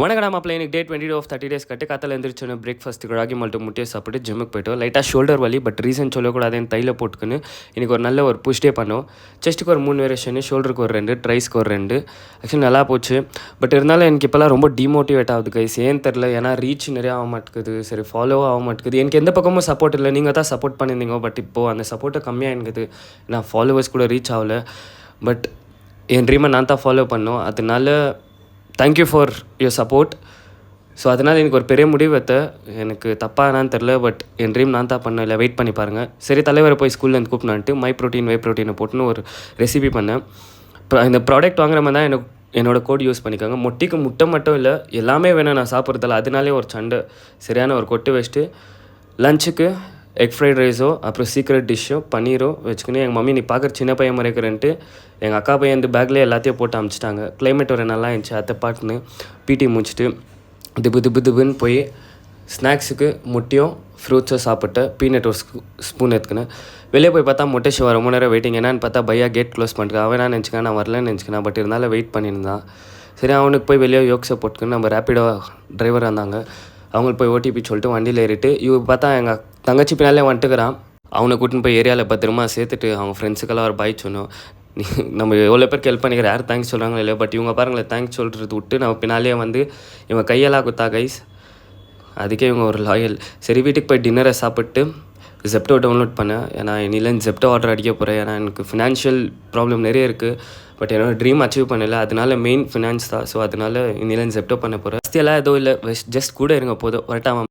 வணக்கம் மாப்பிள்ள. எனக்கு டே 22 ஆஃப் 30 டேஸ் கட்டு காத்தால எழுந்திரிச்சோன்னு பிரேக்ஃபாஸ்ட்டுக்கு ராகி மால்ட்டு முட்டையை சாப்பிட்டு ஜிம்முக்கு போய்ட்டோம். லைட்டாக ஷோல்டர் வலி, பட் ரீசன் சொல்லக்கூடாதுன்னு தைல போட்டுக்குன்னு இன்றைக்கி ஒரு நல்ல ஒரு புஷ்டே பண்ணோம். செஸ்ட்டுக்கு ஒரு 3 வேரியேஷனு, ஷோல்டருக்கு ஒரு 2, ட்ரைஸ்க்கு ஒரு 2. ஆக்சுவலி நல்லா போச்சு. பட் இருந்தாலும் எனக்கு இப்போலாம் ரொம்ப டிமோட்டிவேட் ஆகுது கைஸ். ஏன் தெரில, ஏன்னா ரீச் நிறையா ஆக மாட்டேங்குது, சரி ஃபாலோவும் ஆக மாட்டேங்குது. எனக்கு எந்த பக்கமும் சப்போர்ட் இல்லை. நீங்கள் தான் சப்போர்ட் பண்ணியிருந்தீங்க, பட் இப்போது அந்த சப்போர்ட்டை கம்மியாக இருக்குது. நான் ஃபாலோவர்ஸ் கூட ரீச் ஆகலை. பட் என் ட்ரீமை நான் தான் ஃபாலோ பண்ணோம். அதனால thank you for your support. So அதனால் எனக்கு ஒரு பெரிய முடிவு எடுத்தேன். எனக்கு தப்பாக என்னான்னு தெரில, பட் என் ட்ரீம் நான் தான் பண்ணேன். இல்லை வெயிட் பண்ணி பாருங்கள். சரி, தலைவரை போய் ஸ்கூல்லேருந்து கூப்பிட்டு மை ப்ரோட்டீன் வே ப்ரோட்டீனை போட்டுன்னு ஒரு ரெசிபி பண்ணேன். இப்போ இந்த ப்ராடக்ட் வாங்குற மாதிரி தான் என்னோடய கோட் யூஸ் பண்ணிக்கோங்க. முட்டைக்கு முட்டை மட்டும் இல்லை, எல்லாமே வேணும் நான் சாப்பிட்றதில்ல. அதனாலே ஒரு சண்டை சரியான ஒரு கொட்டு வச்சுட்டு லஞ்சுக்கு எக் ஃப்ரைட் ரைஸோ அப்புறம் சீக்ரெட் டிஷ்ஷோ பன்னீரோ வச்சுக்கின்னு எங்கள் மம்மி நீ பார்க்குற சின்ன பையன் மறைக்கிறேன்ட்டு எங்கள் அக்கா பையன் இந்த பேக்லேயே எல்லாத்தையும் போட்டு அமுச்சிட்டாங்க. கிளைமேட் ஒரு நல்லா இருந்துச்சு. அதை பாட்டுன்னு பிடி முடிச்சுட்டு திபுன்னு போய் ஸ்நாக்ஸுக்கு முட்டையும் ஃப்ரூட்ஸும் சாப்பிட்டு பீனட் ஒரு ஸ்பூன் எடுத்துக்கினேன். வெளியே போய் பார்த்தா முட்டை ஷிவா ரொம்ப நேரம் வெயிட்டிங். என்னன்னு பார்த்தா பையா கேட் க்ளோஸ் பண்ணுறேன். அவன் என்ன நினச்சிக்கான், நான் வரலன்னு நினச்சிக்கேன். பட் இருந்தாலும் வெயிட் பண்ணியிருந்தான். சரி, அவனுக்கு போய் வெளியே யோக்ஸை போட்டுக்கின்னு நம்ம ரேப்பிடோ டிரைவர் வந்தாங்க. அவங்களுக்கு போய் ஓடிபி சொல்லிட்டு வண்டியில் ஏறிட்டு பார்த்தா எங்கள் தங்கச்சி பின்னாலே வந்துட்டுக்கிறான். அவனை கூட்டின்னு போய் ஏரியாவில் பத்திரமா சேர்த்துட்டு அவங்க ஃப்ரெண்ட்ஸுக்கெல்லாம் ஒரு பாய் சொன்னோம். நம்ம எவ்வளோ பேருக்கு ஹெல்ப் பண்ணிக்கிற, யார் தேங்க்ஸ் சொல்கிறாங்களோ இல்லையோ, பட் இவங்க பாருங்களேன் தேங்க்ஸ் சொல்கிறது விட்டு நம்ம பின்னாலே வந்து இவங்க கையெல்லாம் குத்தா கைஸ். அதுக்கே இவங்க ஒரு லாயல். சரி, வீட்டுக்கு போய் டின்னரை சாப்பிட்டு ஜெப்டோ டவுன்லோட் பண்ணேன். ஏன்னா இன்னிலேருந்து ஜெப்டோ ஆர்டர் அடிக்க போகிறேன். ஏன்னா எனக்கு ஃபினான்ஷியல் ப்ராப்ளம் நிறைய இருக்குது. பட் என்னோடய ட்ரீம் அச்சீவ் பண்ணலை. அதனால மெயின் ஃபினான்ஸ் தான். ஸோ அதனால இன்னிலேருந்து ஜெப்டோ பண்ண போகிறேன். எல்லாம் எதுவும் இல்லை, ஜஸ்ட் கூட இருங்க போதும். வரட்டாமல்